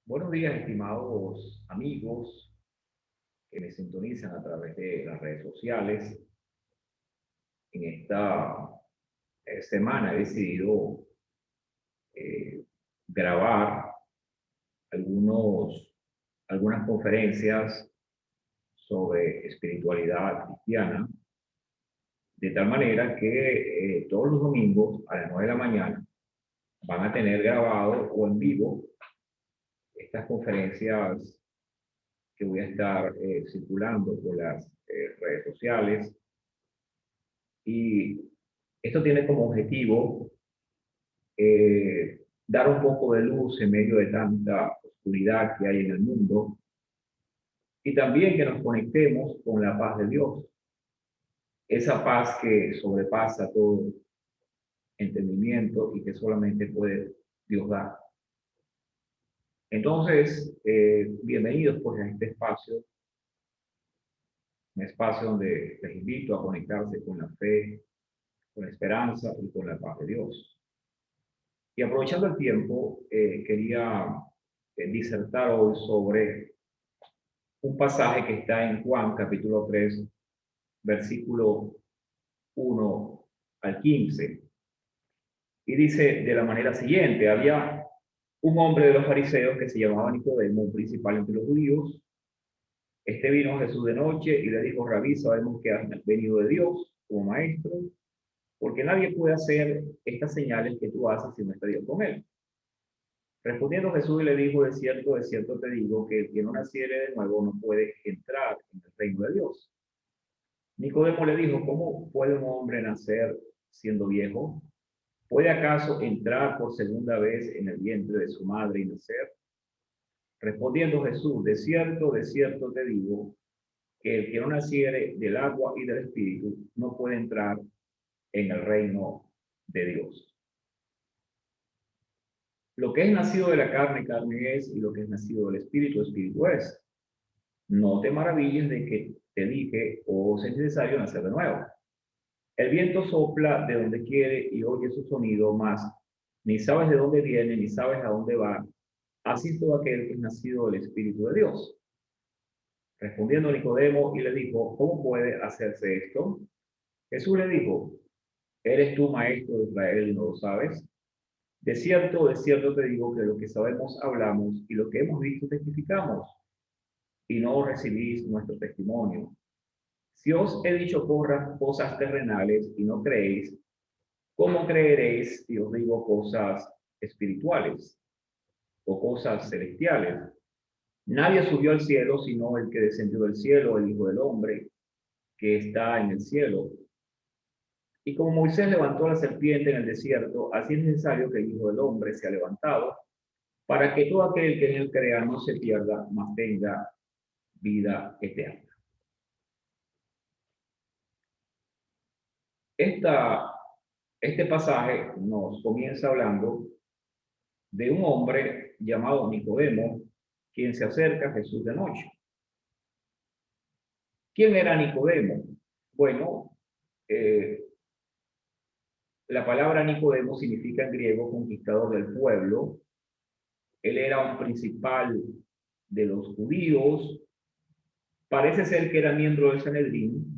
Buenos días, estimados amigos que me sintonizan a través de las redes sociales. En esta semana he decidido eh, grabar algunos, algunas conferencias sobre espiritualidad cristiana, de tal manera que todos los domingos a las 9 de la mañana van a tener grabado o en vivo estas conferencias que voy a estar circulando por las redes sociales. Y esto tiene como objetivo dar un poco de luz en medio de tanta oscuridad que hay en el mundo y también que nos conectemos con la paz de Dios, esa paz que sobrepasa todo entendimiento y que solamente puede Dios dar. Entonces, bienvenidos pues a este espacio, un espacio donde les invito a conectarse con la fe, con la esperanza y con la paz de Dios. Y aprovechando el tiempo, quería disertar hoy sobre un pasaje que está en Juan capítulo 3, versículo 1 al 15. Y dice de la manera siguiente: había un hombre de los fariseos que se llamaba Nicodemo, un principal entre los judíos. Este vino a Jesús de noche y le dijo: Rabí, sabemos que has venido de Dios como maestro, porque nadie puede hacer estas señales que tú haces si no está Dios con él. Respondiendo Jesús le dijo: de cierto te digo, que el que no naciere de nuevo no puede entrar en el reino de Dios. Nicodemo le dijo: ¿cómo puede un hombre nacer siendo viejo? ¿Puede acaso entrar por segunda vez en el vientre de su madre y nacer? Respondiendo Jesús: de cierto te digo, que el que no naciere del agua y del espíritu no puede entrar en el reino de Dios. Lo que es nacido de la carne, carne es, y lo que es nacido del espíritu, espíritu es. No te maravilles de que te dije: os es necesario nacer de nuevo. El viento sopla de donde quiere y oye su sonido, mas ni sabes de dónde viene, ni sabes a dónde va. Así todo aquel que es nacido del Espíritu de Dios. Respondiendo Nicodemo y le dijo: ¿cómo puede hacerse esto? Jesús le dijo: ¿eres tú maestro de Israel y no lo sabes? De cierto te digo que lo que sabemos hablamos y lo que hemos visto testificamos, y no recibís nuestro testimonio. Si os he dicho cosas terrenales y no creéis, ¿cómo creeréis si os digo cosas espirituales o cosas celestiales? Nadie subió al cielo sino el que descendió del cielo, el Hijo del Hombre, que está en el cielo. Y como Moisés levantó la serpiente en el desierto, así es necesario que el Hijo del Hombre sea levantado, para que todo aquel que en él crea no se pierda, mas tenga vida eterna. Esta, este pasaje nos comienza hablando de un hombre llamado Nicodemo, quien se acerca a Jesús de noche. ¿Quién era Nicodemo? Bueno, eh, la palabra Nicodemo significa en griego conquistador del pueblo. Él era un principal de los judíos. Parece ser que era miembro del Sanedrín,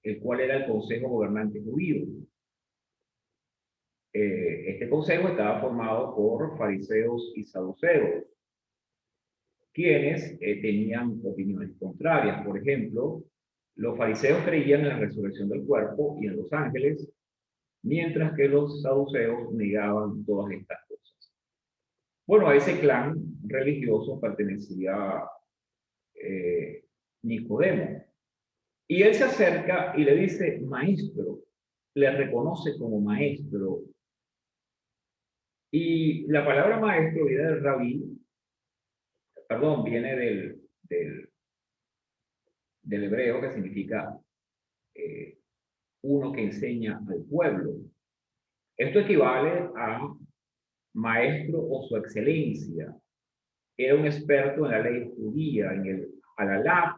el cual era el consejo gobernante judío. Este consejo estaba formado por fariseos y saduceos, quienes tenían opiniones contrarias. Por ejemplo, los fariseos creían en la resurrección del cuerpo y en los ángeles, mientras que los saduceos negaban todas estas cosas. Bueno, a ese clan religioso pertenecía eh, Nicodemo. Y él se acerca y le dice: maestro, le reconoce como maestro. Y la palabra maestro viene del rabí, perdón, viene del hebreo, que significa eh, uno que enseña al pueblo. Esto equivale a maestro o su excelencia. Era un experto en la ley judía, en el Halalá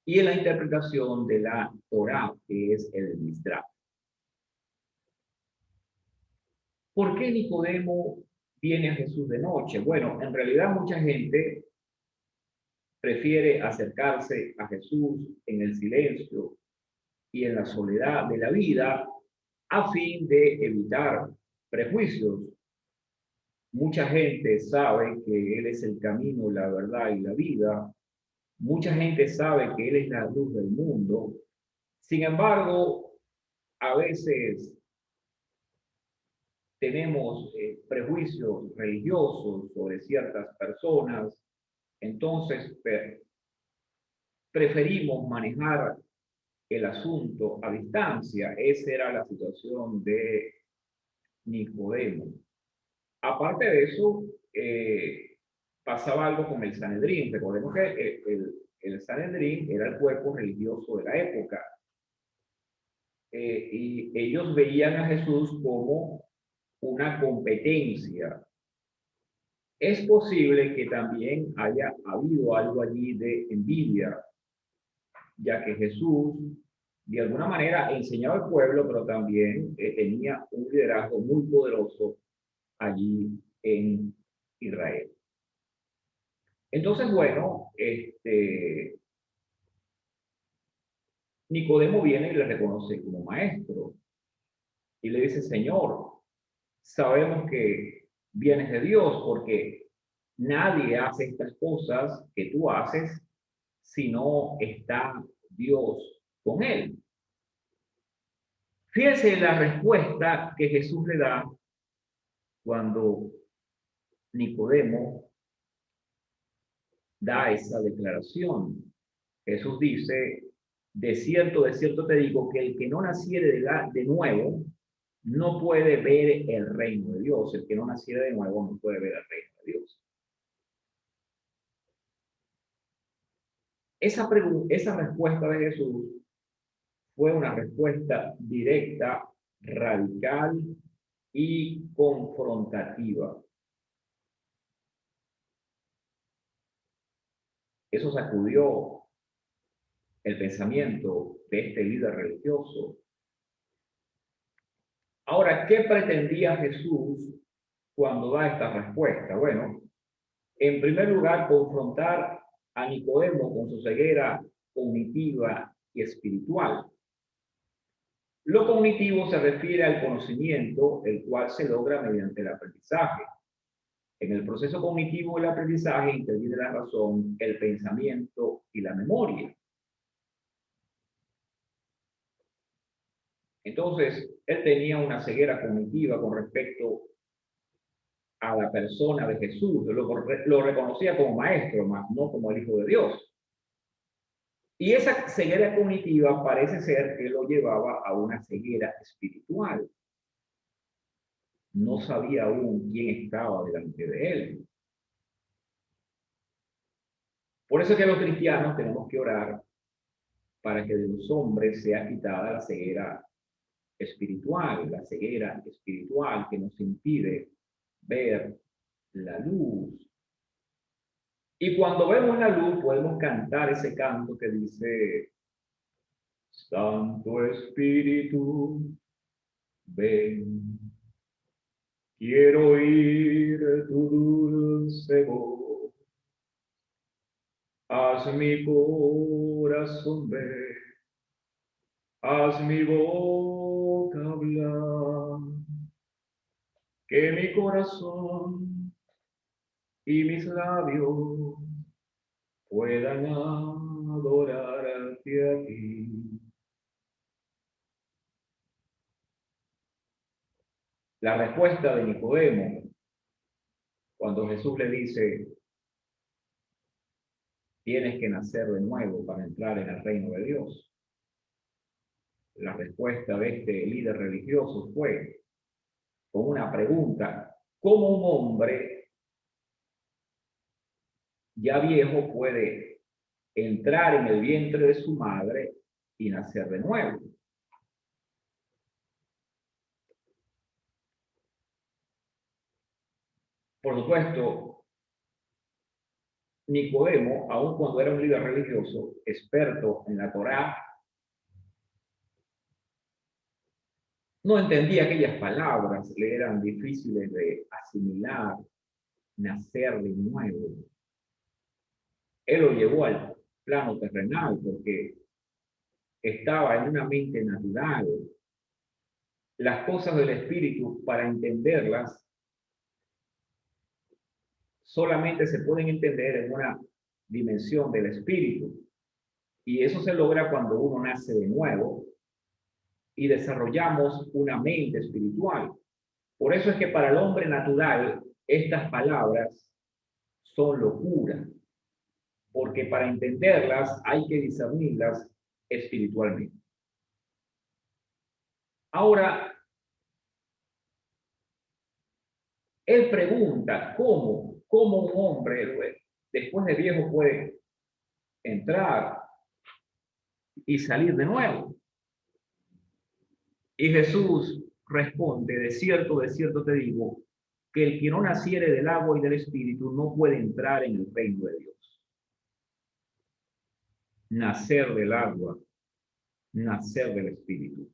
y en la interpretación de la Torá, que es el Midrash. ¿Por qué Nicodemo viene a Jesús de noche. Bueno, en realidad mucha gente prefiere acercarse a Jesús en el silencio y en la soledad de la vida a fin de evitar prejuicios. Mucha gente sabe que Él es el camino, la verdad y la vida. Mucha gente sabe que Él es la luz del mundo. Sin embargo, a veces tenemos prejuicios religiosos sobre ciertas personas, entonces preferimos manejar el asunto a distancia. Esa era la situación de Nicodemo. Aparte de eso, pasaba algo con el Sanedrín. Recordemos que el Sanedrín era el cuerpo religioso de la época. Y ellos veían a Jesús como una competencia. Es posible que también haya habido algo allí de envidia, ya que Jesús de alguna manera enseñaba al pueblo, pero también tenía un liderazgo muy poderoso allí en Israel. Entonces, bueno, Nicodemo viene y le reconoce como maestro y le dice, Señor, sabemos que vienes de Dios porque nadie hace estas cosas que tú haces si no está Dios con él. Fíjense la respuesta que Jesús le da cuando Nicodemo da esa declaración. Jesús dice, de cierto te digo que el que no naciere de nuevo no puede ver el reino de Dios. El que no naciere de nuevo no puede ver el reino de Dios. Esa respuesta de Jesús fue una respuesta directa, radical y confrontativa. Eso sacudió el pensamiento de este líder religioso. Ahora, ¿qué pretendía Jesús cuando da esta respuesta? Bueno, en primer lugar, confrontar a Nicodemo con su ceguera cognitiva y espiritual. Lo cognitivo se refiere al conocimiento, el cual se logra mediante el aprendizaje. En el proceso cognitivo del aprendizaje interviene la razón, el pensamiento y la memoria. Entonces, él tenía una ceguera cognitiva con respecto a la persona de Jesús. Lo reconocía como maestro, más no como el Hijo de Dios. Y esa ceguera cognitiva parece ser que lo llevaba a una ceguera espiritual. No sabía aún quién estaba delante de él. Por eso es que los cristianos tenemos que orar para que de los hombres sea quitada la ceguera espiritual que nos impide ver la luz. Y cuando vemos la luz podemos cantar ese canto que dice, Santo Espíritu, ven, quiero oír tu dulce voz, haz mi corazón ver, haz mi boca hablar, que mi corazón y mis labios puedan adorarte a ti. La respuesta de Nicodemo, cuando Jesús le dice, tienes que nacer de nuevo para entrar en el reino de Dios. La respuesta de este líder religioso fue con una pregunta, ¿cómo un hombre ya viejo puede entrar en el vientre de su madre y nacer de nuevo? Por supuesto, Nicodemo, aun cuando era un líder religioso, experto en la Torá, no entendía aquellas palabras, le eran difíciles de asimilar, nacer de nuevo. Él lo llevó al plano terrenal porque estaba en una mente natural. Las cosas del espíritu, para entenderlas, solamente se pueden entender en una dimensión del espíritu. Y eso se logra cuando uno nace de nuevo y desarrollamos una mente espiritual. Por eso es que para el hombre natural estas palabras son locura, porque para entenderlas hay que discernirlas espiritualmente. Ahora, él pregunta, ¿cómo un hombre después de viejo puede entrar y salir de nuevo? Y Jesús responde, de cierto te digo, que el que no naciere del agua y del espíritu no puede entrar en el reino de Dios. Nacer del agua, nacer del espíritu.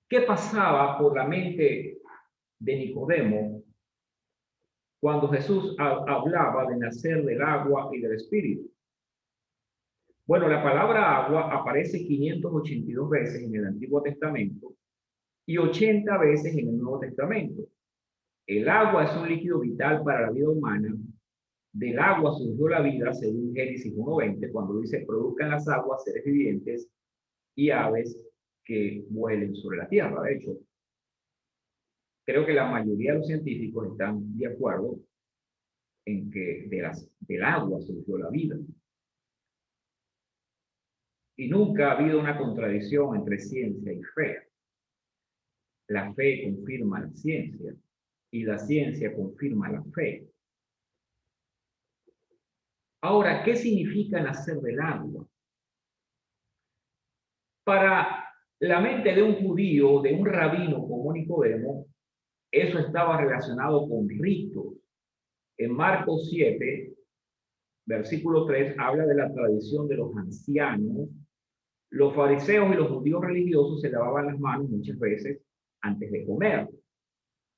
¿Qué pasaba por la mente de Nicodemo cuando Jesús hablaba de nacer del agua y del espíritu? Bueno, la palabra agua aparece 582 veces en el Antiguo Testamento y 80 veces en el Nuevo Testamento. El agua es un líquido vital para la vida humana. Del agua surgió la vida, según Génesis 1:20, cuando dice, produzcan las aguas seres vivientes y aves que vuelen sobre la tierra. De hecho, creo que la mayoría de los científicos están de acuerdo en que del agua surgió la vida. Y nunca ha habido una contradicción entre ciencia y fe. La fe confirma la ciencia y la ciencia confirma la fe. Ahora, ¿qué significa nacer del agua? Para la mente de un judío, de un rabino como Nicodemo, eso estaba relacionado con ritos. En Marcos 7, versículo 3, habla de la tradición de los ancianos. Los fariseos y los judíos religiosos se lavaban las manos muchas veces antes de comer.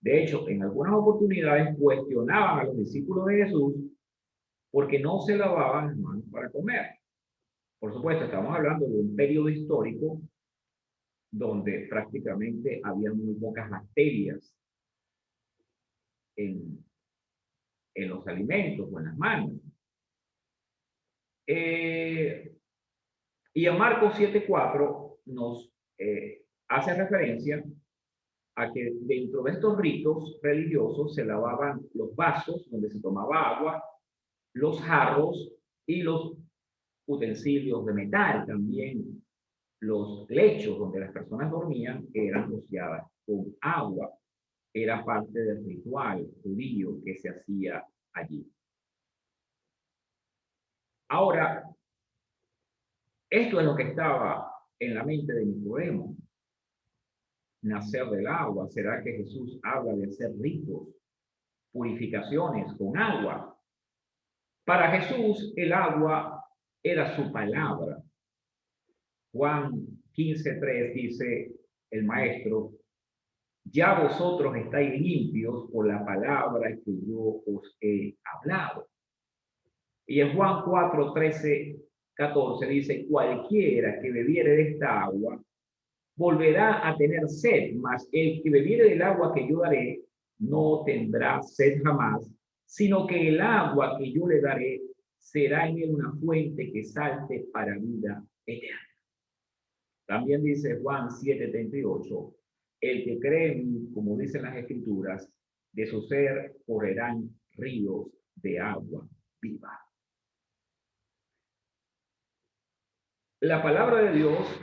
De hecho, en algunas oportunidades cuestionaban a los discípulos de Jesús porque no se lavaban las manos para comer. Por supuesto, estamos hablando de un periodo histórico donde prácticamente había muy pocas bacterias en, en los alimentos o en las manos. Y en Marcos 7:4 nos hace referencia a que dentro de estos ritos religiosos se lavaban los vasos donde se tomaba agua, los jarros y los utensilios de metal, también los lechos donde las personas dormían eran rociadas con agua. Era parte del ritual judío que se hacía allí. Ahora, esto es lo que estaba en la mente de Nicodemo. Nacer del agua. ¿Será que Jesús habla de hacer ritos, purificaciones con agua? Para Jesús, el agua era su palabra. Juan 15:3 dice el maestro, ya vosotros estáis limpios por la palabra que yo os he hablado. Y en Juan 4:13-14 dice, cualquiera que bebiere de esta agua volverá a tener sed, mas el que bebiere del agua que yo daré no tendrá sed jamás, sino que el agua que yo le daré será en él una fuente que salte para vida eterna. También dice Juan 7:38, el que cree en mí, como dicen las escrituras, de su ser correrán ríos de agua viva. La palabra de Dios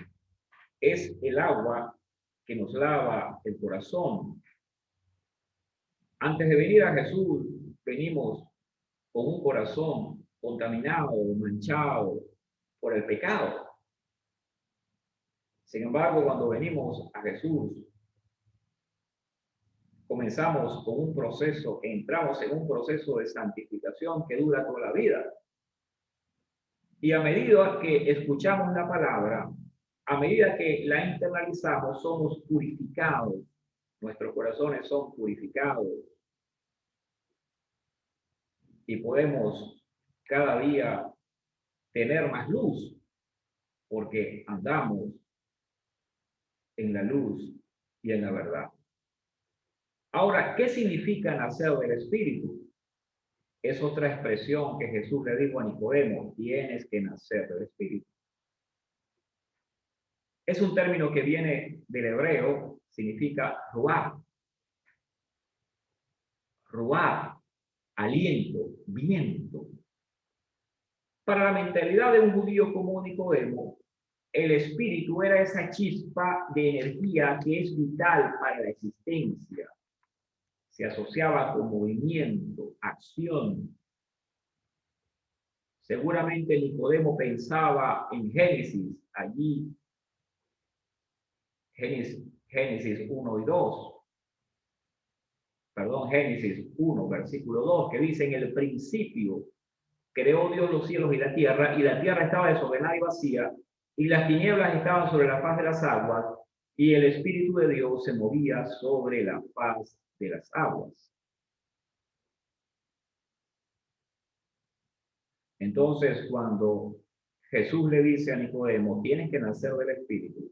es el agua que nos lava el corazón. Antes de venir a Jesús, venimos con un corazón contaminado, manchado por el pecado. Sin embargo, cuando venimos a Jesús, comenzamos con un proceso, entramos en un proceso de santificación que dura toda la vida. Y a medida que escuchamos la palabra, a medida que la internalizamos, somos purificados. Nuestros corazones son purificados y podemos cada día tener más luz porque andamos en la luz y en la verdad. Ahora, ¿qué significa nacer del Espíritu? Es otra expresión que Jesús le dijo a Nicodemo: tienes que nacer del Espíritu. Es un término que viene del hebreo, significa ruach. Ruach, aliento, viento. Para la mentalidad de un judío como Nicodemo, el espíritu era esa chispa de energía que es vital para la existencia. Se asociaba con movimiento, acción. Seguramente Nicodemo pensaba en Génesis, allí, Génesis 1 y 2. Perdón, Génesis 1, versículo 2, que dice: en el principio creó Dios los cielos y la tierra estaba desordenada y vacía, y las tinieblas estaban sobre la faz de las aguas, y el Espíritu de Dios se movía sobre la faz de las aguas. Entonces, cuando Jesús le dice a Nicodemo: tienes que nacer del Espíritu,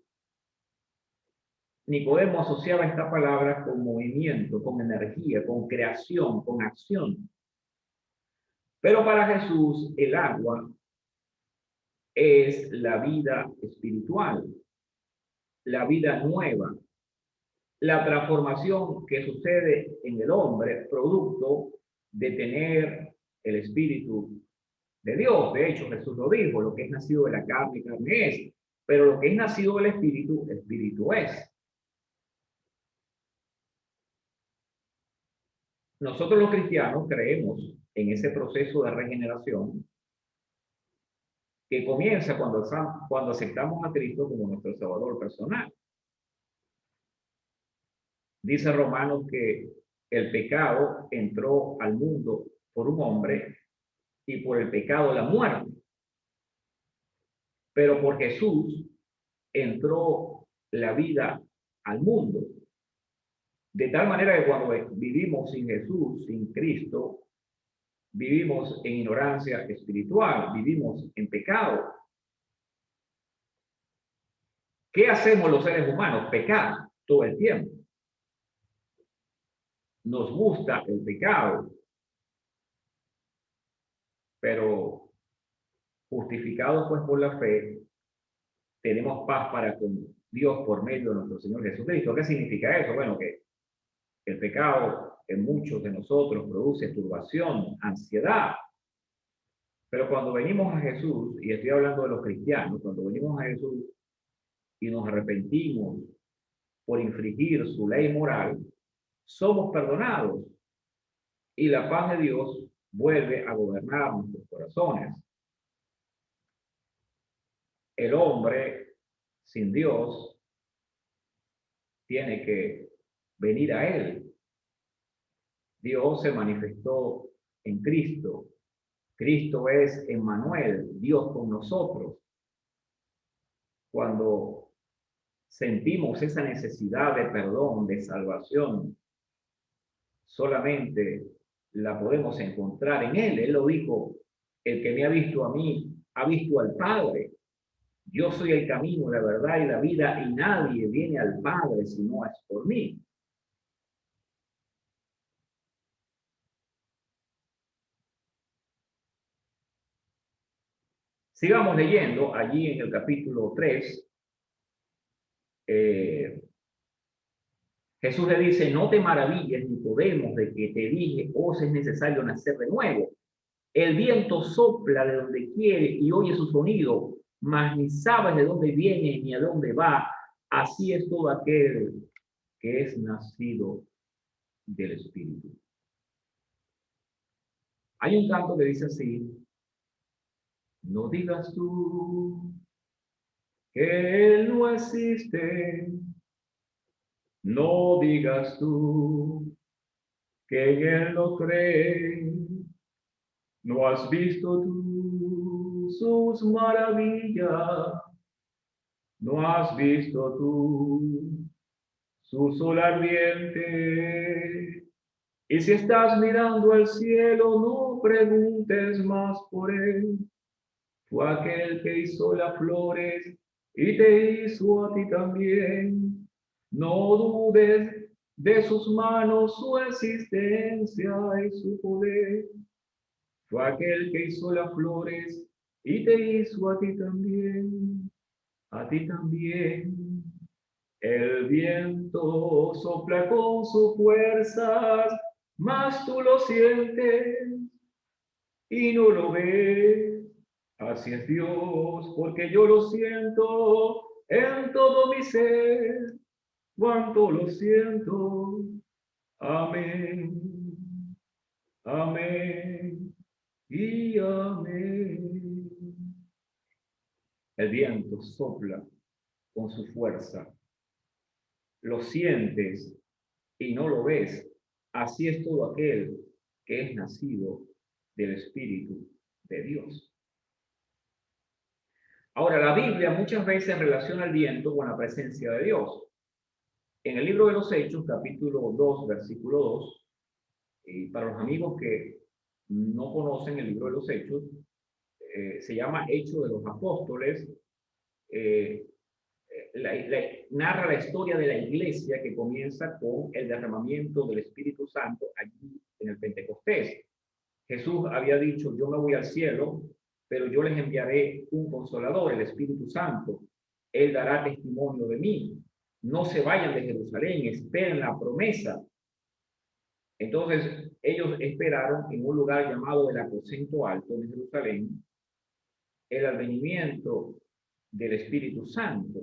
Nicodemo asociaba esta palabra con movimiento, con energía, con creación, con acción. Pero para Jesús, el agua es la vida espiritual, la vida nueva, la transformación que sucede en el hombre, producto de tener el Espíritu de Dios. De hecho, Jesús lo dijo: lo que es nacido de la carne, carne es, pero lo que es nacido del Espíritu, Espíritu es. Nosotros los cristianos creemos en ese proceso de regeneración que comienza cuando aceptamos a Cristo como nuestro Salvador personal. Dice Romanos que el pecado entró al mundo por un hombre y por el pecado la muerte. Pero por Jesús entró la vida al mundo. De tal manera que cuando vivimos sin Jesús, sin Cristo, vivimos en ignorancia espiritual, vivimos en pecado. ¿Qué hacemos los seres humanos? Pecar todo el tiempo. Nos gusta el pecado, pero justificados pues por la fe, tenemos paz para con Dios por medio de nuestro Señor Jesucristo. ¿Qué significa eso? Bueno, que el pecado en muchos de nosotros produce turbación, ansiedad. Pero cuando venimos a Jesús, y estoy hablando de los cristianos, cuando venimos a Jesús y nos arrepentimos por infringir su ley moral, somos perdonados y la paz de Dios vuelve a gobernar nuestros corazones. El hombre sin Dios tiene que venir a Él. Dios se manifestó en Cristo. Cristo es Emmanuel, Dios con nosotros. Cuando sentimos esa necesidad de perdón, de salvación, solamente la podemos encontrar en Él. Él lo dijo: el que me ha visto a mí, ha visto al Padre. Yo soy el camino, la verdad y la vida, y nadie viene al Padre si no es por mí. Sigamos leyendo allí en el capítulo 3. Jesús le dice: no te maravilles, Nicodemo, de que te dije, os es necesario nacer de nuevo. El viento sopla de donde quiere y oye su sonido, mas ni sabes de dónde viene ni a dónde va. Así es todo aquel que es nacido del Espíritu. Hay un canto que dice así: no digas tú que Él no existe, no digas tú que en Él no crees, no has visto tú sus maravillas no has visto tú, su sol ardiente. Y si estás mirando al cielo, no preguntes más por él. Fue aquel que hizo las flores y te hizo a ti también. No dudes de sus manos, su existencia y su poder. Fue aquel que hizo las flores y te hizo a ti también. A ti también. El viento sopla con sus fuerzas, mas tú lo sientes y no lo ves. Así es Dios, porque yo lo siento en todo mi ser, cuánto lo siento. Amén, amén y amén. El viento sopla con su fuerza, lo sientes y no lo ves. Así es todo aquel que es nacido del Espíritu de Dios. Ahora, la Biblia muchas veces relaciona el viento con la presencia de Dios. En el libro de los Hechos, capítulo 2, versículo 2, y para los amigos que no conocen el libro de los Hechos, se llama Hechos de los Apóstoles. eh, Narra la historia de la iglesia que comienza con el derramamiento del Espíritu Santo allí en el Pentecostés. Jesús había dicho, yo me voy al cielo, pero yo les enviaré un consolador, el Espíritu Santo. Él dará testimonio de mí. No se vayan de Jerusalén, esperen la promesa. Entonces, ellos esperaron en un lugar llamado el aposento alto de Jerusalén el advenimiento del Espíritu Santo.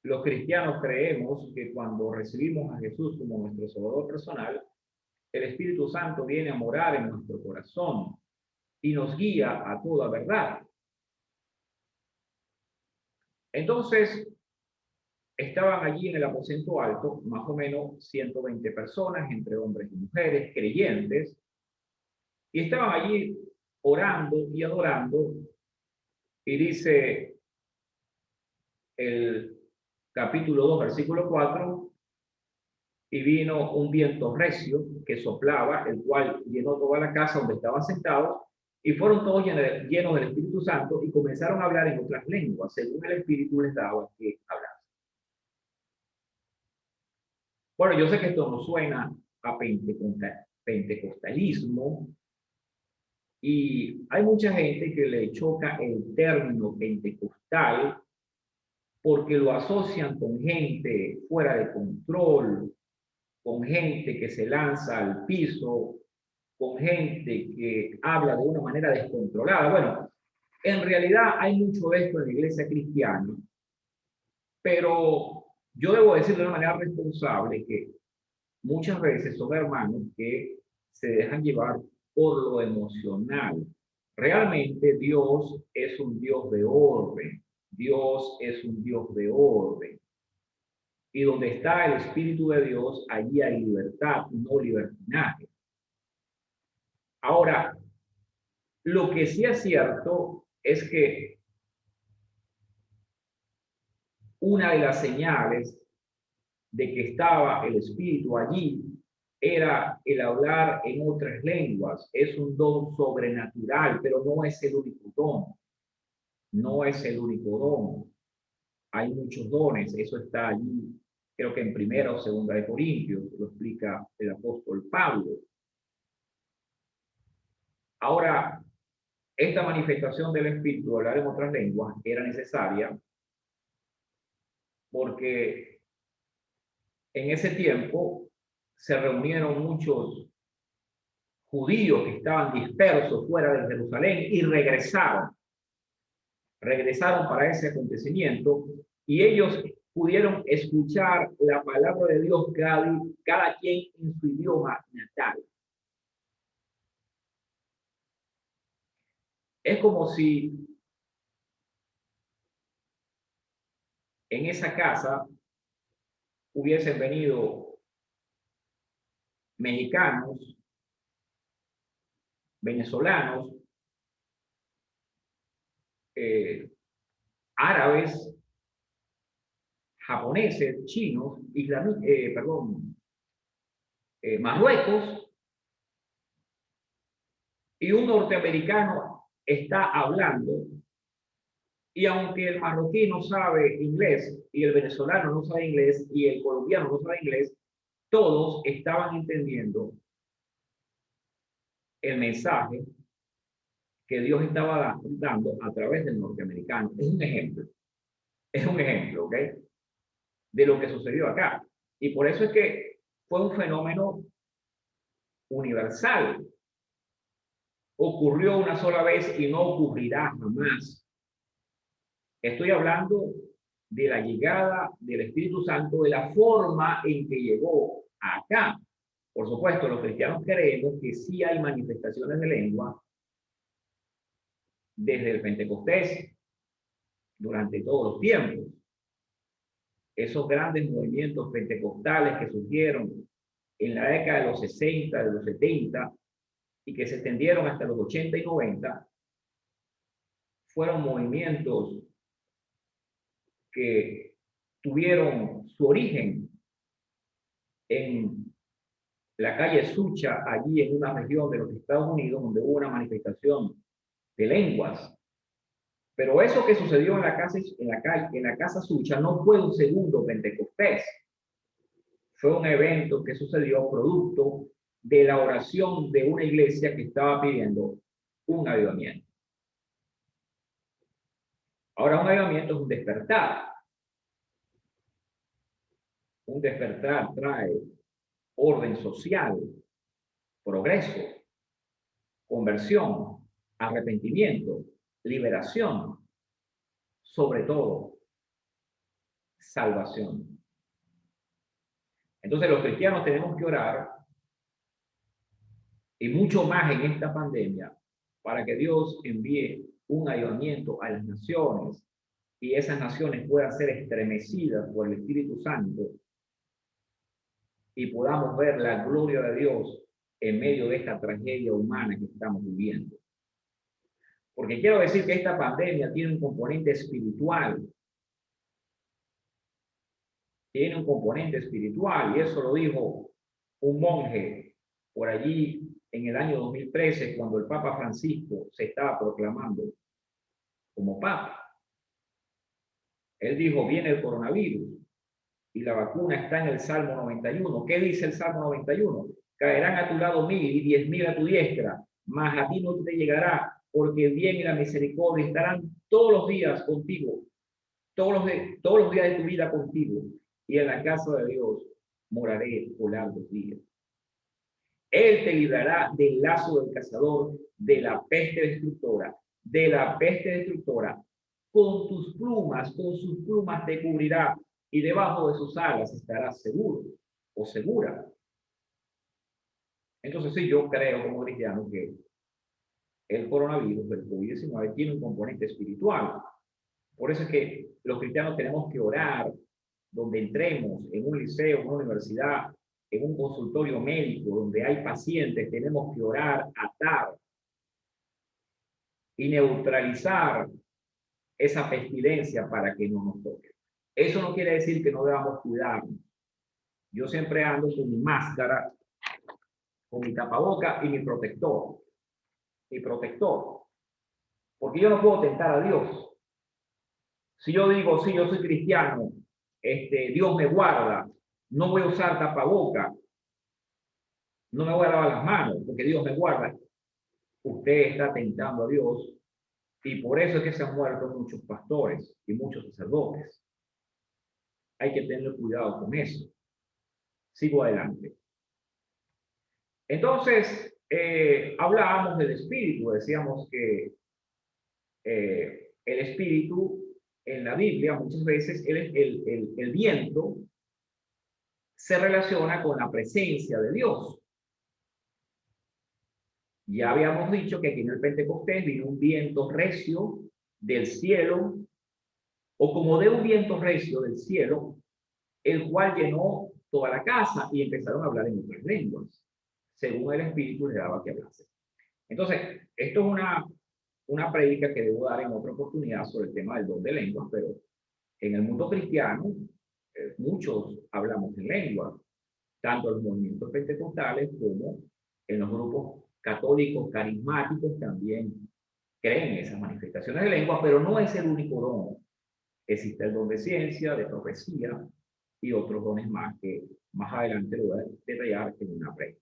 Los cristianos creemos que cuando recibimos a Jesús como nuestro Salvador personal, el Espíritu Santo viene a morar en nuestro corazón y nos guía a toda verdad. Entonces, estaban allí en el aposento alto más o menos 120 personas, entre hombres y mujeres, creyentes, y estaban allí orando y adorando, y dice el capítulo 2, versículo 4, y vino un viento recio que soplaba, el cual llenó toda la casa donde estaban sentados, y fueron todos llenos del Espíritu Santo y comenzaron a hablar en otras lenguas, según el Espíritu les daba que hablar. Bueno, yo sé que esto no suena a pentecostalismo, y hay mucha gente que le choca el término pentecostal porque lo asocian con gente fuera de control, con gente que se lanza al piso, con gente que habla de una manera descontrolada. Bueno, en realidad hay mucho de esto en la iglesia cristiana, pero yo debo decir de una manera responsable que muchas veces son hermanos que se dejan llevar por lo emocional. Realmente Dios es un Dios de orden. Dios es un Dios de orden. Y donde está el Espíritu de Dios, allí hay libertad, no libertinaje. Ahora, lo que sí es cierto es que una de las señales de que estaba el Espíritu allí era el hablar en otras lenguas. Es un don sobrenatural, pero no es el único don. No es el único don. Hay muchos dones, eso está allí, creo que en Primera o Segunda de Corintios, lo explica el apóstol Pablo. Ahora, esta manifestación del Espíritu, hablar en otras lenguas, era necesaria porque en ese tiempo se reunieron muchos judíos que estaban dispersos fuera de Jerusalén y regresaron para ese acontecimiento, y ellos pudieron escuchar la palabra de Dios cada quien en su idioma natal. Es como si en esa casa hubiesen venido mexicanos, venezolanos, árabes, japoneses, chinos, Marruecos, y un norteamericano está hablando, y aunque el marroquí no sabe inglés, y el venezolano no sabe inglés, y el colombiano no sabe inglés, todos estaban entendiendo el mensaje que Dios estaba dando a través del norteamericano. Es un ejemplo, ¿ok? De lo que sucedió acá. Y por eso es que fue un fenómeno universal. Ocurrió una sola vez y no ocurrirá jamás. Estoy hablando de la llegada del Espíritu Santo, de la forma en que llegó acá. Por supuesto, los cristianos creemos que sí hay manifestaciones de lengua desde el Pentecostés, durante todos los tiempos. Esos grandes movimientos pentecostales que surgieron en la década de los 60, de los 70, y que se extendieron hasta los 80 y 90, fueron movimientos que tuvieron su origen en la calle Sucha, allí en una región de los Estados Unidos, donde hubo una manifestación de lenguas. Pero eso que sucedió en la casa Sucha no fue un segundo Pentecostés. Fue un evento que sucedió producto de la oración de una iglesia que estaba pidiendo un avivamiento. Ahora, un avivamiento es un despertar. Un despertar trae orden social, progreso, conversión, arrepentimiento, liberación, sobre todo, salvación. Entonces los cristianos tenemos que orar, y mucho más en esta pandemia, para que Dios envíe un avivamiento a las naciones y esas naciones puedan ser estremecidas por el Espíritu Santo y podamos ver la gloria de Dios en medio de esta tragedia humana que estamos viviendo. Porque quiero decir que esta pandemia tiene un componente espiritual. Tiene un componente espiritual, y eso lo dijo un monje por allí en el año 2013, cuando el Papa Francisco se estaba proclamando como Papa. Él dijo, viene el coronavirus y la vacuna está en el Salmo 91. ¿Qué dice el Salmo 91? Caerán a tu lado 1000 y 10.000 a tu diestra, mas a ti no te llegará, porque el bien y la misericordia estarán todos los días contigo, todos los días de tu vida contigo, y en la casa de Dios moraré por largos días. Él te librará del lazo del cazador, de la peste destructora, con sus plumas te cubrirá, y debajo de sus alas estarás seguro o segura. Entonces sí, yo creo como cristiano que el coronavirus, el COVID-19, tiene un componente espiritual. Por eso es que los cristianos tenemos que orar donde entremos, en un liceo, en una universidad, en un consultorio médico, donde hay pacientes, tenemos que orar, atar y neutralizar esa pestilencia para que no nos toque. Eso no quiere decir que no debamos cuidarnos. Yo siempre ando con mi máscara, con mi tapaboca y mi protector. Porque yo no puedo tentar a Dios. Si yo digo, sí, yo soy cristiano, Dios me guarda, no voy a usar tapaboca, no me voy a lavar las manos, porque Dios me guarda. Usted está tentando a Dios, y por eso es que se han muerto muchos pastores y muchos sacerdotes. Hay que tener cuidado con eso. Sigo adelante. Entonces, hablábamos del espíritu, decíamos que el espíritu en la Biblia muchas veces el viento se relaciona con la presencia de Dios. Ya habíamos dicho que aquí en el Pentecostés vino un viento recio del cielo, o como de un viento recio del cielo, el cual llenó toda la casa y empezaron a hablar en otras lenguas, según el Espíritu les daba que hablase. Entonces, esto es una prédica que debo dar en otra oportunidad sobre el tema del don de lenguas, pero en el mundo cristiano muchos hablamos en lengua, tanto en los movimientos pentecostales como en los grupos católicos carismáticos también creen en esas manifestaciones de lengua, pero no es el único don. Existe el don de ciencia, de profecía y otros dones más que más adelante lo voy a detallar en una prédica.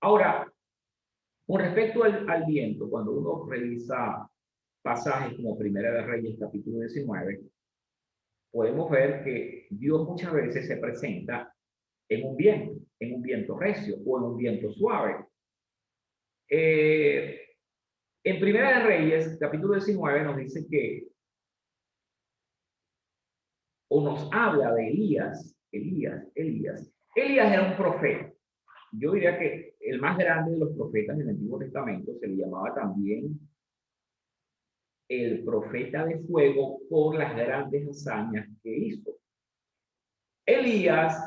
Ahora, con respecto al viento, cuando uno revisa pasajes como Primera de Reyes, capítulo 19, podemos ver que Dios muchas veces se presenta en un viento recio o en un viento suave. En Primera de Reyes, capítulo 19, nos dice que, o nos habla de Elías era un profeta. Yo diría que el más grande de los profetas del Antiguo Testamento se le llamaba también el profeta de fuego por las grandes hazañas que hizo. Elías,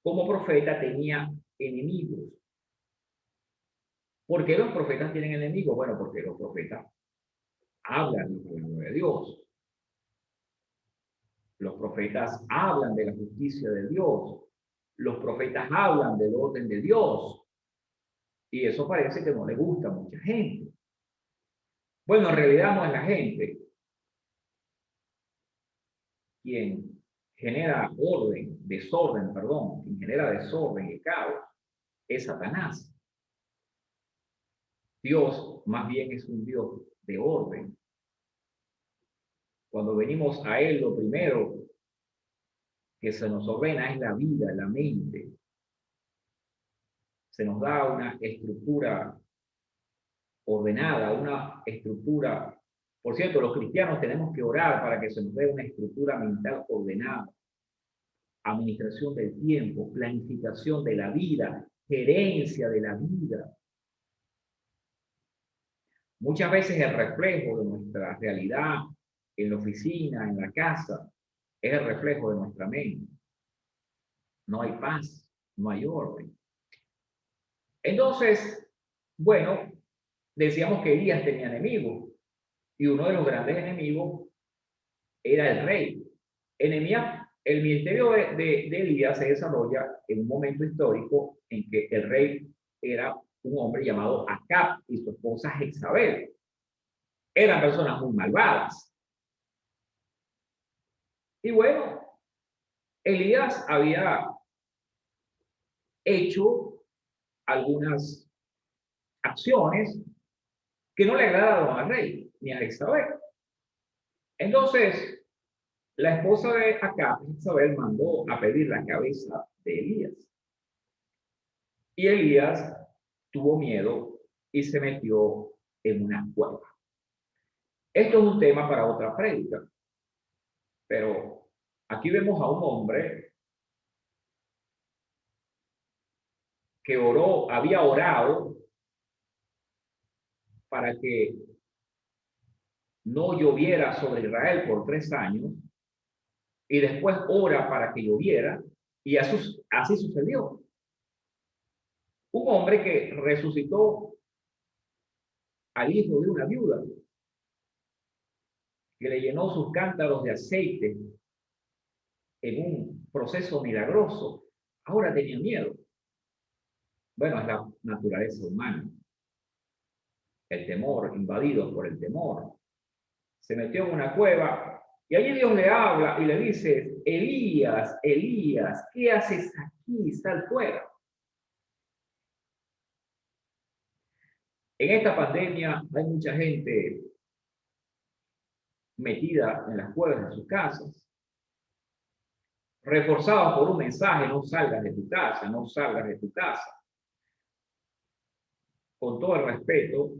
como profeta, tenía enemigos. ¿Por qué los profetas tienen enemigos? Bueno, porque los profetas hablan la palabra de Dios. Los profetas hablan de la justicia de Dios. Los profetas hablan del orden de Dios. Y eso parece que no le gusta a mucha gente. Bueno, en realidad no es la gente quien genera quien genera desorden y caos, es Satanás. Dios más bien es un Dios de orden. Cuando venimos a Él, lo primero que se nos ordena es la vida, la mente. Se nos da una estructura ordenada, una estructura. Por cierto, los cristianos tenemos que orar para que se nos dé una estructura mental ordenada, administración del tiempo, planificación de la vida, gerencia de la vida. Muchas veces el reflejo de nuestra realidad en la oficina, en la casa, es el reflejo de nuestra mente. No hay paz, no hay orden. Entonces, bueno, decíamos que Elías tenía enemigos y uno de los grandes enemigos era el rey. El ministerio de Elías se desarrolla en un momento histórico en que el rey era un hombre llamado Acab y su esposa Jezabel. Eran personas muy malvadas. Y bueno, Elías había hecho algunas acciones que no le agradaron al rey ni a Jezabel. Entonces, la esposa de Acab, Jezabel, mandó a pedir la cabeza de Elías. Y Elías tuvo miedo y se metió en una cueva. Esto es un tema para otra prédica, pero aquí vemos a un hombre que había orado para que no lloviera sobre Israel por 3 años, y después ora para que lloviera, y así sucedió. Un hombre que resucitó al hijo de una viuda, que le llenó sus cántaros de aceite en un proceso milagroso, ahora tenía miedo. Bueno, es la naturaleza humana. El temor, invadido por el temor. Se metió en una cueva y allí Dios le habla y le dice: Elías, Elías, ¿qué haces aquí? Sal fuera. En esta pandemia hay mucha gente metida en las cuevas de sus casas, reforzados por un mensaje: no salgas de tu casa, no salgas de tu casa. Con todo el respeto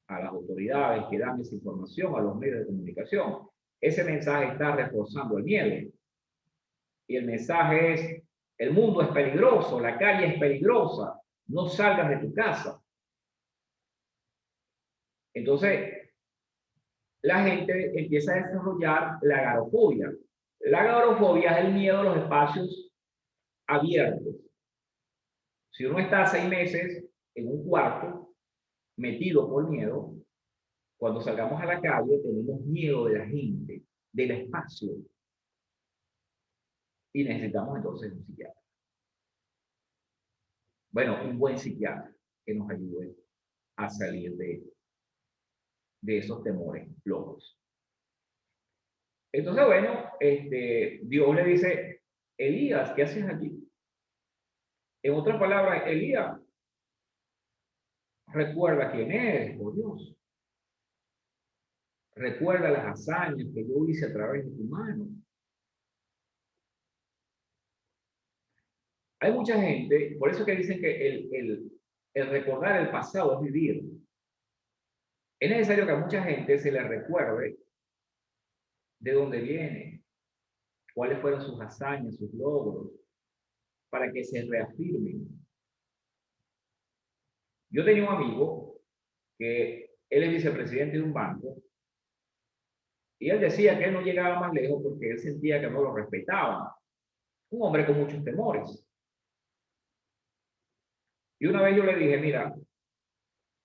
a las autoridades que dan esa información, a los medios de comunicación, ese mensaje está reforzando el miedo. Y el mensaje es: el mundo es peligroso, la calle es peligrosa, no salgas de tu casa. Entonces, la gente empieza a desarrollar la agorafobia. La agorafobia es el miedo a los espacios abiertos. Si uno está 6 meses en un cuarto, metido por miedo, Cuando salgamos a la calle tenemos miedo de la gente, del espacio, y necesitamos entonces un psiquiatra. Bueno, un buen psiquiatra que nos ayude a salir de esos temores locos. Entonces, bueno, Dios le dice, Elías, ¿qué haces aquí? En otras palabras, Elías, recuerda quién eres, oh Dios. Recuerda las hazañas que yo hice a través de tu mano. Hay mucha gente, por eso que dicen que el recordar el pasado es vivir. Es necesario que a mucha gente se le recuerde de dónde viene, cuáles fueron sus hazañas, sus logros, para que se reafirmen. Yo tenía un amigo que él es vicepresidente de un banco y él decía que él no llegaba más lejos porque él sentía que no lo respetaban. Un hombre con muchos temores. Y una vez yo le dije, mira,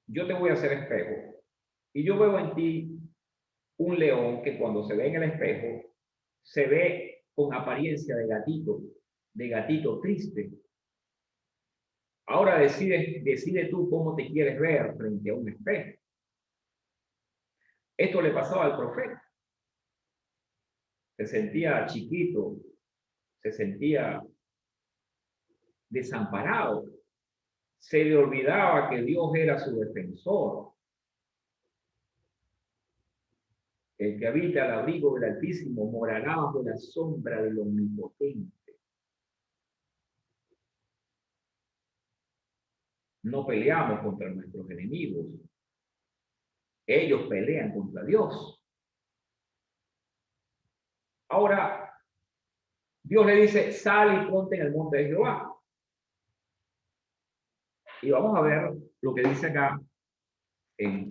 yo te voy a hacer espejo y yo veo en ti un león que cuando se ve en el espejo se ve con apariencia de gatito triste. Ahora decide tú cómo te quieres ver frente a un espejo. Esto le pasaba al profeta. Se sentía chiquito, se sentía desamparado, se le olvidaba que Dios era su defensor. El que habita al abrigo del Altísimo morará bajo la sombra del Omnipotente. No peleamos contra nuestros enemigos. Ellos pelean contra Dios. Ahora, Dios le dice, sal y ponte en el monte de Jehová. Y vamos a ver lo que dice acá en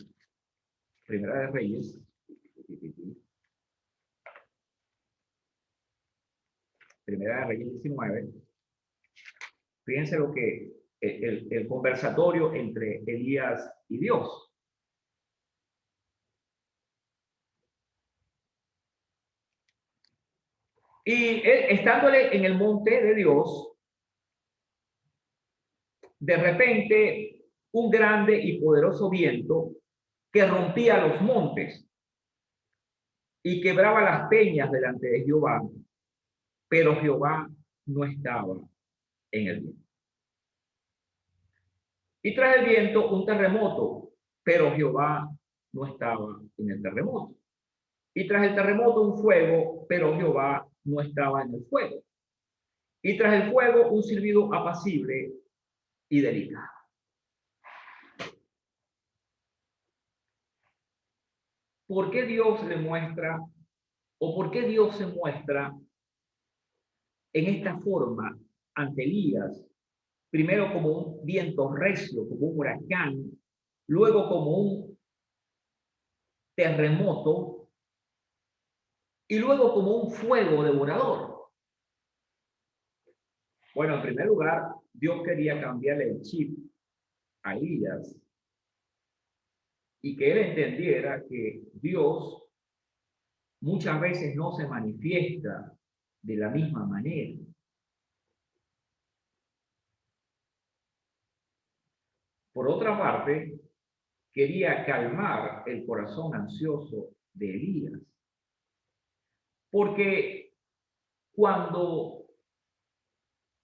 Primera de Reyes. Primera de Reyes 19. Fíjense lo que el conversatorio entre Elías y Dios. Y él, estándole en el monte de Dios, de repente un grande y poderoso viento que rompía los montes y quebraba las peñas delante de Jehová, pero Jehová no estaba en el viento. Y tras el viento un terremoto, pero Jehová no estaba en el terremoto. Y tras el terremoto un fuego, pero Jehová no estaba en el fuego. Y tras el fuego un silbido apacible y delicado. ¿Por qué Dios le muestra, o por qué Dios se muestra en esta forma ante Elías? Primero como un viento recio, como un huracán, luego como un terremoto y luego como un fuego devorador. Bueno, en primer lugar, Dios quería cambiarle el chip a Elías y que él entendiera que Dios muchas veces no se manifiesta de la misma manera. Por otra parte, quería calmar el corazón ansioso de Elías, porque cuando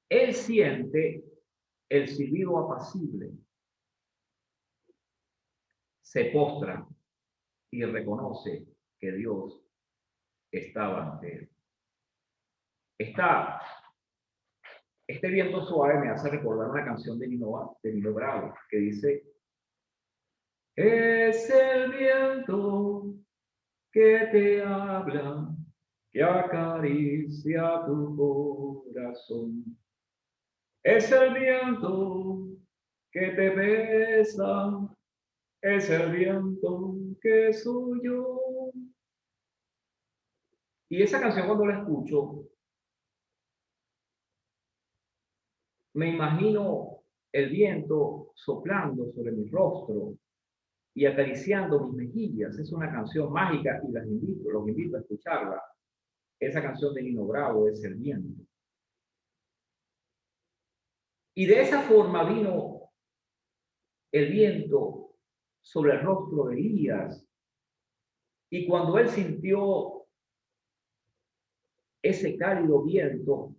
él siente el silbido apacible, se postra y reconoce que Dios estaba ante él. Este viento suave me hace recordar una canción de Nino Bravo, que dice, es el viento que te habla, que acaricia tu corazón. Es el viento que te besa, es el viento que soy yo. Y esa canción cuando la escucho, me imagino el viento soplando sobre mi rostro y acariciando mis mejillas. Es una canción mágica y los invito a escucharla. Esa canción de Nino Bravo es El viento. Y de esa forma vino el viento sobre el rostro de Elías. Y cuando él sintió ese cálido viento,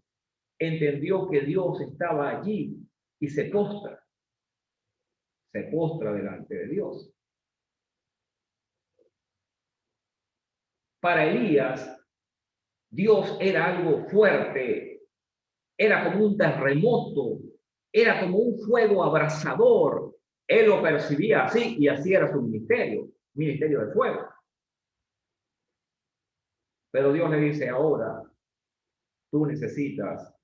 entendió que Dios estaba allí y se postra delante de Dios. Para Elías, Dios era algo fuerte, era como un terremoto, era como un fuego abrasador. Él lo percibía así y así era su ministerio de fuego. Pero Dios le dice ahora, tú necesitas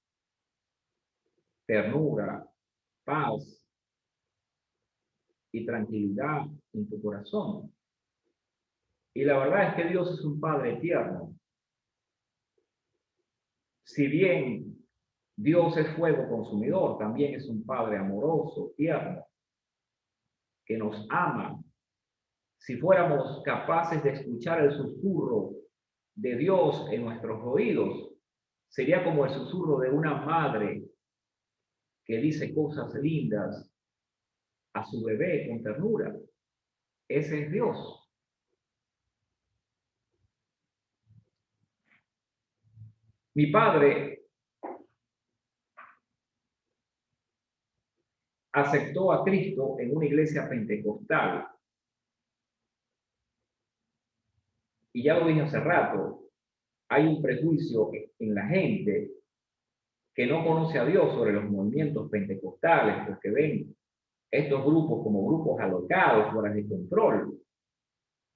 ternura, paz y tranquilidad en tu corazón. Y la verdad es que Dios es un Padre tierno. Si bien Dios es fuego consumidor, también es un Padre amoroso, tierno, que nos ama. Si fuéramos capaces de escuchar el susurro de Dios en nuestros oídos, sería como el susurro de una madre que dice cosas lindas a su bebé con ternura. Ese es Dios. Mi padre aceptó a Cristo en una iglesia pentecostal. Y ya lo dije hace rato, hay un prejuicio en la gente que no conoce a Dios sobre los movimientos pentecostales, porque ven estos grupos como grupos alocados, fuera de control,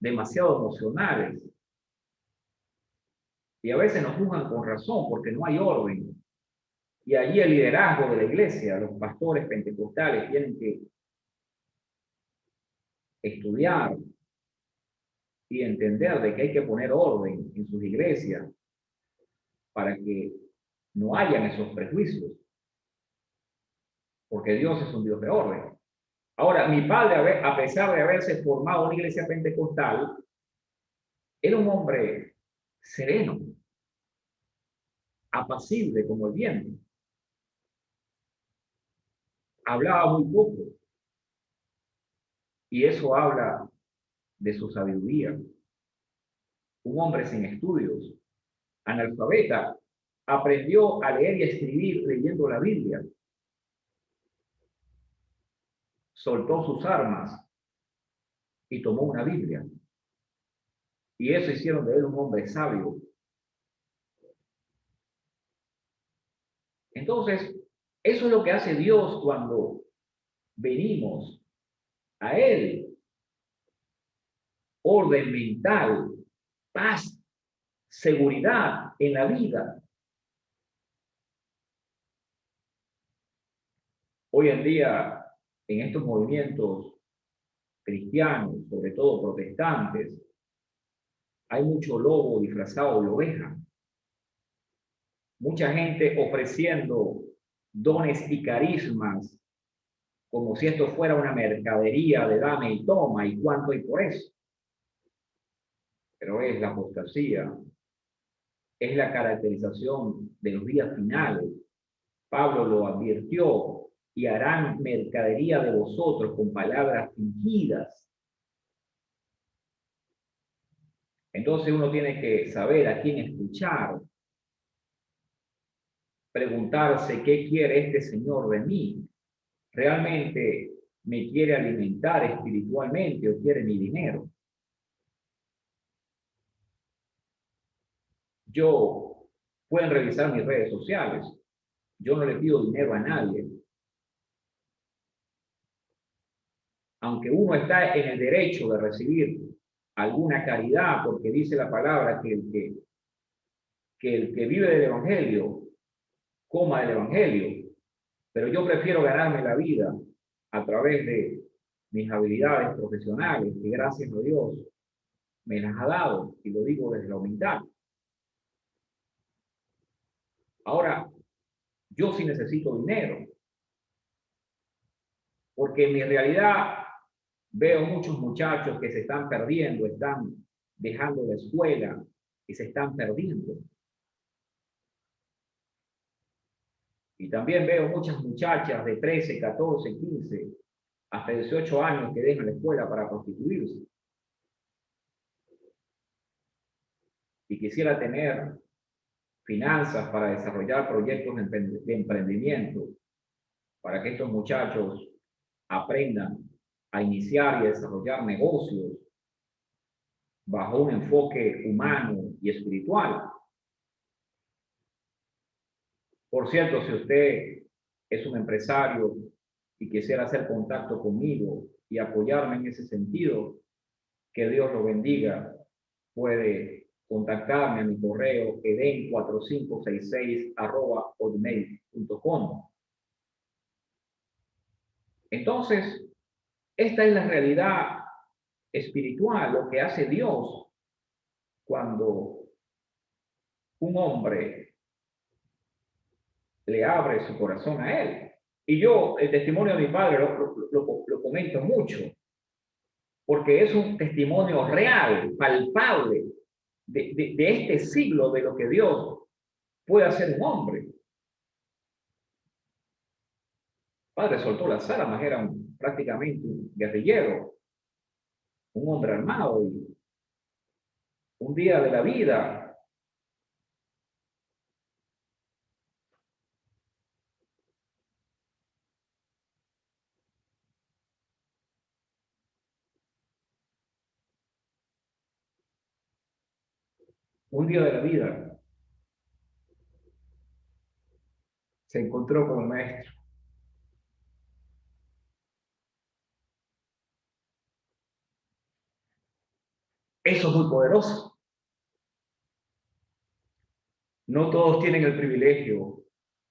demasiado emocionales. Y a veces nos juzgan con razón porque no hay orden. Y allí el liderazgo de la iglesia, los pastores pentecostales tienen que estudiar y entender de que hay que poner orden en sus iglesias para que no hayan esos prejuicios, porque Dios es un Dios de orden. Ahora, mi padre, a pesar de haberse formado en una iglesia pentecostal, era un hombre sereno, apacible como el viento. Hablaba muy poco y eso habla de su sabiduría. Un hombre sin estudios, analfabeta, aprendió a leer y a escribir leyendo la Biblia. Soltó sus armas y tomó una Biblia. Y eso hicieron de él un hombre sabio. Entonces, eso es lo que hace Dios cuando venimos a Él. Orden mental, paz, seguridad en la vida. Hoy en día, en estos movimientos cristianos, sobre todo protestantes, hay mucho lobo disfrazado de oveja. Mucha gente ofreciendo dones y carismas como si esto fuera una mercadería de dame y toma y cuánto hay por eso. Pero es la apostasía, es la caracterización de los días finales. Pablo lo advirtió, y harán mercadería de vosotros con palabras fingidas. Entonces uno tiene que saber a quién escuchar, preguntarse qué quiere este Señor de mí. ¿Realmente me quiere alimentar espiritualmente o quiere mi dinero? Pueden revisar mis redes sociales. Yo no le pido dinero a nadie. Aunque uno está en el derecho de recibir alguna caridad, porque dice la palabra que el que vive del Evangelio, coma del Evangelio. Pero yo prefiero ganarme la vida a través de mis habilidades profesionales, que gracias a Dios me las ha dado, y lo digo desde la humildad. Ahora, yo sí necesito dinero, porque mi realidad Veo muchos muchachos que se están perdiendo, están dejando la escuela y se están perdiendo. Y también veo muchas muchachas de 13, 14, 15, hasta 18 años que dejan la escuela para prostituirse. Y quisiera tener finanzas para desarrollar proyectos de emprendimiento, para que estos muchachos aprendan a iniciar y a desarrollar negocios bajo un enfoque humano y espiritual. Por cierto, si usted es un empresario y quisiera hacer contacto conmigo y apoyarme en ese sentido, que Dios lo bendiga. Puede contactarme a mi correo eden4566@hotmail.com. Entonces, esta es la realidad espiritual, lo que hace Dios cuando un hombre le abre su corazón a él. Y yo, el testimonio de mi padre lo comento mucho, porque es un testimonio real, palpable, de este siglo, de lo que Dios puede hacer un hombre. Padre soltó las armas, era prácticamente un guerrillero, un hombre armado, y un día de la vida se encontró con el maestro. Eso es muy poderoso. No todos tienen el privilegio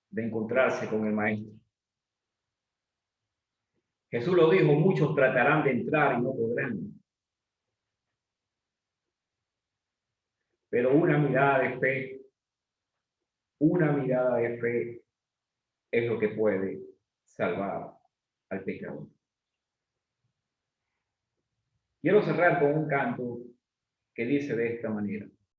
de encontrarse con el maestro. Jesús lo dijo, muchos tratarán de entrar y no podrán. Pero una mirada de fe es lo que puede salvar al pecador. Quiero cerrar con un canto que dice de esta manera: